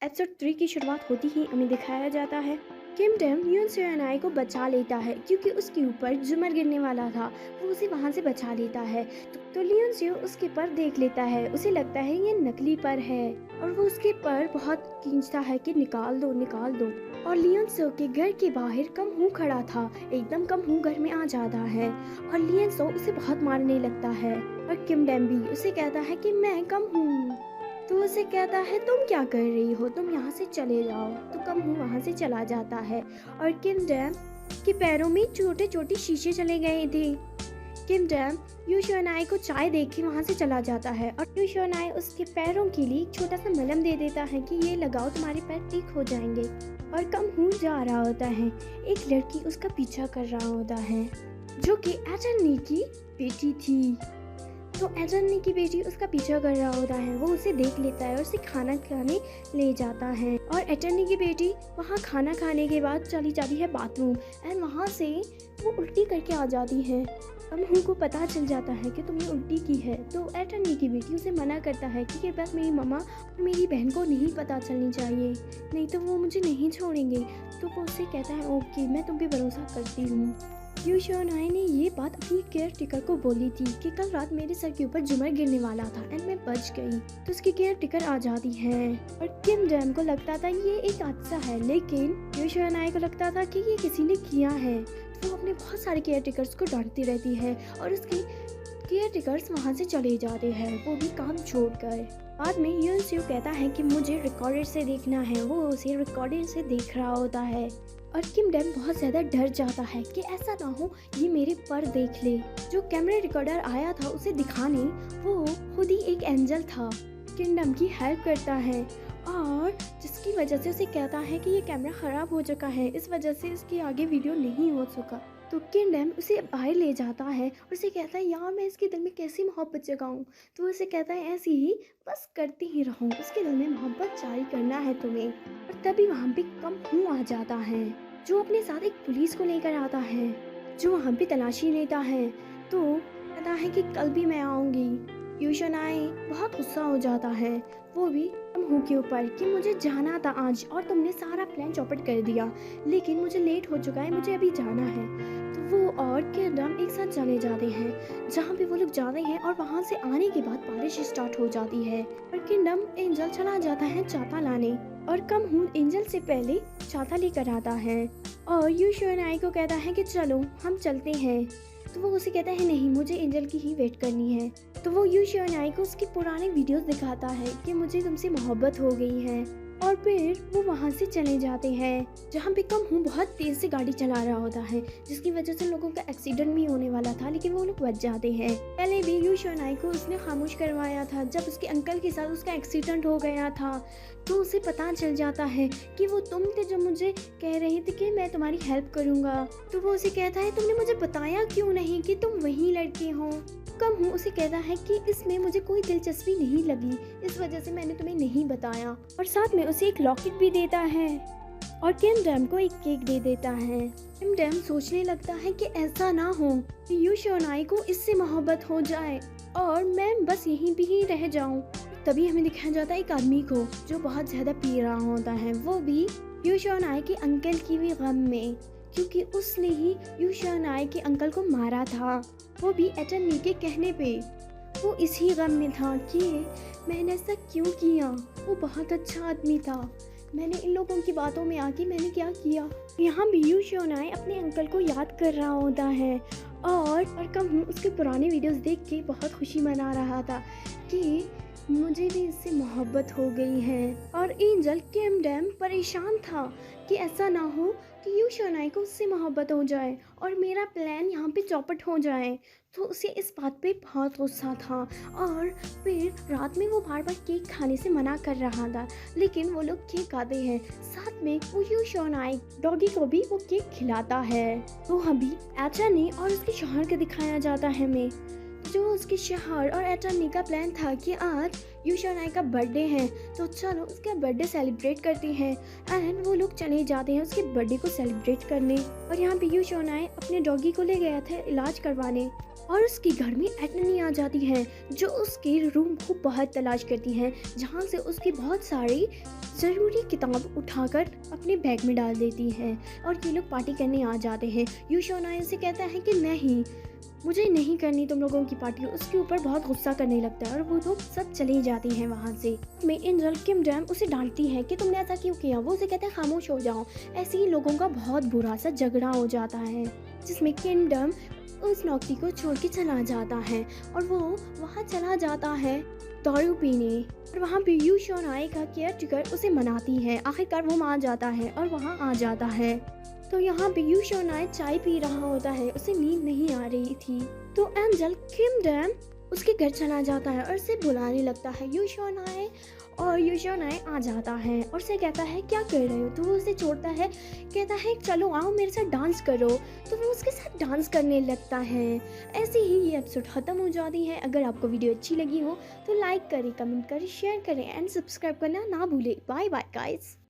Episode 3 की शुरुआत होती ही हमें दिखाया जाता है किम डेम यून सेनाई को बचा लेता है क्योंकि उसके ऊपर जुमर गिरने वाला था। वो उसे वहां से बचा लेता है तो लियोन से उसके पर देख लेता है। उसे लगता है ये नकली पर है और वो उसके पर बहुत खींचता है कि निकाल दो निकाल दो। और लियोन सो के घर के बाहर कम हूँ खड़ा था, एकदम कम हूँ घर में आ जाता है और लियोन सो उसे बहुत मारने लगता है। और किम डेम भी उसे कहता है कि मैं कम हूँ। तो उसे कहता है तुम क्या कर रही हो, तुम यहाँ से चले जाओ। तो कम हूँ वहाँ से चला जाता है और किम डैम के पैरों में छोटे छोटे शीशे चले गए थे। किम डैम यू शोनाई को चाय दे के वहाँ से चला जाता है और यू शोनाई उसके पैरों के लिए एक छोटा सा मलहम दे देता है कि ये लगाओ तुम्हारे पैर ठीक हो जाएंगे। और कम हूँ जा रहा होता है, एक लड़की उसका पीछा कर रहा होता है जो कि एटर्नी की बेटी थी। तो एटर्नी की बेटी उसका पीछा कर रहा होता है, वो उसे देख लेता है और उसे खाना खाने ले जाता है। और एटर्नी की बेटी वहाँ खाना खाने के बाद चली जाती है बाथरूम एंड वहाँ से वो उल्टी करके आ जाती है। कम को पता चल जाता है कि तुमने उल्टी की है। तो एटर्नी की बेटी उसे मना करता है कि ये बात मेरी मम्मा और मेरी बहन को नहीं पता चलनी चाहिए, नहीं तो वो मुझे नहीं छोड़ेंगे। तो वो उसे कहता है ओके, मैं तुम पे भरोसा करती हूँ। यू शोनाई ने ये बात अपनी केयर टेकर को बोली थी कि कल रात मेरे सर के ऊपर जुमर गिरने वाला था एंड मैं बच गई। तो उसकी केयर टेकर आ जाती है और किम डैम को लगता था ये एक हादसा है, लेकिन यू शोनाई को लगता था कि ये किसी ने किया है। तो वो अपने बहुत सारे केयर टेकर्स को डांटती रहती है और उसके केयर टेकर्स वहाँ से चले जाते हैं, वो भी काम छोड़कर। बाद में यून स्यू कहता है कि मुझे रिकॉर्डर से देखना है, वो उसे रिकॉर्डर से देख रहा होता है। और किम डैम बहुत ज़्यादा डर जाता है कि ऐसा ना हो ये मेरे पर देख ले। जो कैमरा रिकॉर्डर आया था उसे दिखाने, वो खुद ही एक एंजल था, किम डैम की हेल्प करता है और जिसकी वजह से उसे कहता है कि ये कैमरा ख़राब हो चुका है, इस वजह से इसकी आगे वीडियो नहीं हो सका। तो किम डैम उसे बाहर ले जाता है और उसे कहता है यार मैं इसके दिल में कैसी मोहब्बत जगाऊं। तो उसे कहता है ऐसी ही बस करती ही रहो, उसके दिल में मोहब्बत जारी करना है तुम्हें। और तभी वहाँ पे कम हूँ आ जाता है जो अपने साथ एक पुलिस को लेकर आता है, जो वहाँ पे तलाशी लेता है। तो कहता है कि कल भी मैं आऊँगी। यूशनाई बहुत गुस्सा हो जाता है, वो भी कम हूँ के ऊपर कि मुझे जाना था आज और तुमने सारा प्लान चौपट कर दिया, लेकिन मुझे लेट हो चुका है, मुझे अभी जाना है। तो वो और किरदम एक साथ चले जाते हैं जहाँ पे वो लोग जाते हैं और वहाँ से आने के बाद बारिश स्टार्ट हो जाती है और किरदम एंजल चला जाता है छाता लाने और कम हूँ एंजल से पहले छाता लेकर आता है और यू शोनाई को कहता है कि चलो हम चलते हैं। तो वो उसे कहता है नहीं, मुझे एंजल की ही वेट करनी है। तो वो यू शोनाई को उसके पुराने वीडियोस दिखाता है कि मुझे तुमसे मोहब्बत हो गई है और फिर वो वहाँ से चले जाते हैं जहाँ पे कम हूँ बहुत तेज से गाड़ी चला रहा होता है, जिसकी वजह से लोगों का एक्सीडेंट भी होने वाला था, लेकिन वो लोग बच जाते हैं। पहले भी यू शोनाई को उसने खामोश करवाया था जब उसके अंकल के साथ उसका एक्सीडेंट हो गया था। तो उसे पता चल जाता है कि वो तुम थे जो मुझे कह रहे थे कि मैं तुम्हारी हेल्प करूँगा। तो वो उसे कहता है तुमने मुझे बताया क्यों नहीं कि तुम वही लड़के हो। कम हूँ उसे कहता है कि इसमें मुझे कोई दिलचस्पी नहीं लगी, इस वजह से मैंने तुम्हें नहीं बताया। और साथ में उसे एक लॉकेट भी देता है और किम डैम को एक केक दे देता है। किम डैम सोचने लगता है कि ऐसा ना हो कि यू शोनाई को इससे मोहब्बत हो जाए और मैं बस यहीं भी ही रह जाऊं। तभी हमें दिखाया जाता है एक आदमी को जो बहुत ज़्यादा पी रहा होता है, वो भी यू शोनाई के अंकल की भी गम में, क्योंकि उसने ही यू शोनाई के अंकल को मारा था, वो भी एटर्नी के कहने पे। वो इसी गम में था कि मैंने ऐसा क्यों किया, वो बहुत अच्छा आदमी था, मैंने इन लोगों की बातों में आके मैंने क्या किया। यहाँ भी यू शोनाई अपने अंकल को याद कर रहा होता है और कम हूँ उसके पुराने वीडियोस देख के बहुत खुशी मना रहा था कि मुझे भी इससे मोहब्बत हो गई है। और एंजल किम डैम परेशान था कि ऐसा ना हो कि यू शोनाई को उससे मोहब्बत हो जाए और मेरा प्लान यहाँ पे चौपट हो जाए। तो उसे इस बात पे बहुत गुस्सा था और फिर रात में वो बार बार केक खाने से मना कर रहा था, लेकिन वो लोग केक खाते हैं। साथ में वो यू शोनाई डॉगी को भी वो केक खिलाता है। तो अभी एटर्नी और उसके शौहर को दिखाया जाता है हमें, जो उसके शहर और अटॉर्नी का प्लान था कि आज यूशोनाई का बर्थडे है, तो चलो उसका बर्थडे सेलिब्रेट करते हैं। एंड वो लोग चले जाते हैं उसके बर्थडे को सेलिब्रेट करने। और यहाँ पे यूशोनाई अपने डॉगी को ले गया था इलाज करवाने, और उसके घर में एटर्नी आ जाती है जो उसके रूम को बहुत तलाश करती हैं, जहाँ से उसकी बहुत सारी ज़रूरी किताब उठाकर अपने बैग में डाल देती हैं। और ये लोग पार्टी करने आ जाते हैं। यूशोनाई से कहता है कि नहीं, मुझे नहीं करनी तुम लोगों की पार्टी। उसके ऊपर बहुत गुस्सा करने लगता है और वो लोग सब चले जाते हैं वहाँ से। में एंजल किमडम उसे डांटती है कि तुमने ऐसा क्यों किया। वो उसे कहता है खामोश हो जाओ। ऐसे ही लोगों का बहुत बुरा सा झगड़ा हो जाता है, जिसमें किमडम उस नौकरी को छोड़ के चला जाता है और वो वहाँ चला जाता है दारू पीने। और वहाँ पे यूशोनाई का केयर टेकर उसे मनाती है। आखिरकार वो मान जाता है और वहाँ आ जाता है। तो यहाँ पे यूशोनाई चाय पी रहा होता है, उसे नींद नहीं आ रही थी। तो एंजल किमडम उसके घर चला जाता है और उसे बुलाने लगता है यूशोनाई। और यूशोनाई आ जाता है और उसे कहता है क्या कर रहे हो। तो वो उसे छोड़ता है, कहता है चलो आओ मेरे साथ डांस करो। तो वो उसके साथ डांस करने लगता है। ऐसे ही ये एपिसोड ख़त्म हो जाती है। अगर आपको वीडियो अच्छी लगी हो तो लाइक करें, कमेंट करें, शेयर करें एंड सब्सक्राइब करना ना भूलें। Bye bye guys.